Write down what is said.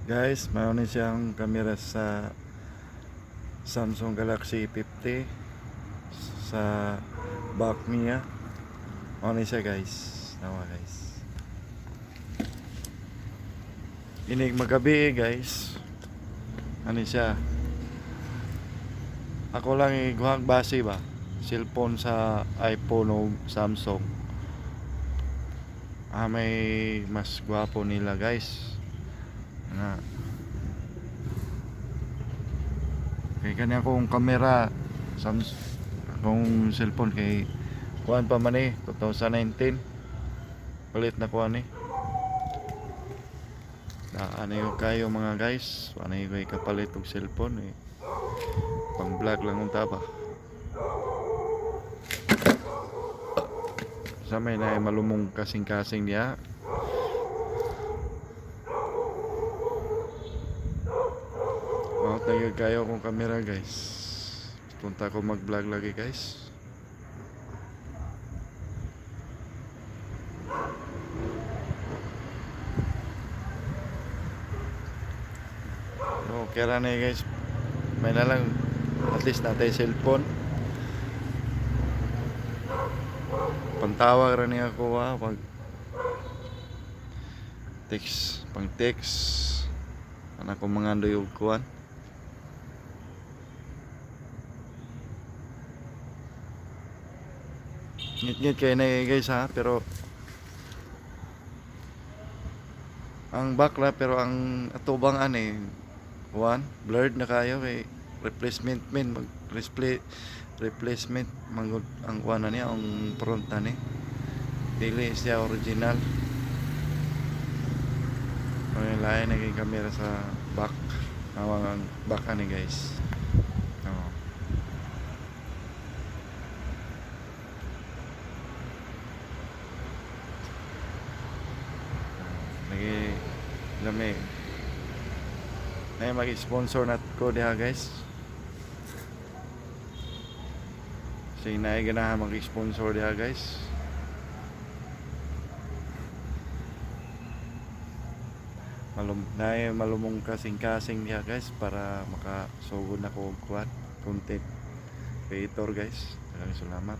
Guys, mayroon siyang camera sa Samsung Galaxy 50 sa back niya. Mayroon siya guys. Nawa guys. Inig magabi guys. Ano siya? Ako lang iguhag base ba? Cellphone sa iPhone o Samsung. May mas gwapo nila guys. Na kay kanya akong camera Samsung akong cellphone kay kuan pa man 2019 palit na kuan ano yung kayo mga guys ano yung kapalit og cellphone pang vlog lang unta ba sa may na malumong kasing-kasing niya. Tayo kayo akong camera guys. Punta ko mag vlog lagi guys. Okay ra na guys. May na lang at least natay cellphone. Pantawag ra niya ako pag text, pang text. Anak ko mga andoy og kuan. Ngit-ngit kayo na guys ha, pero ang bakla pero ang atubang kuan blurred na kayo kay replacement mag replacement mangod ang kuan na niya ang front na ni dili siya original. May lain na yung camera sa back ang back ani guys. Lagi lami na mag-sponsor nat ko diha guys. Kasi na ganahan mag-sponsor diha guys. Malumong kasing-kasing diha guys para makasugod na ko og content creator guys. Maraming salamat.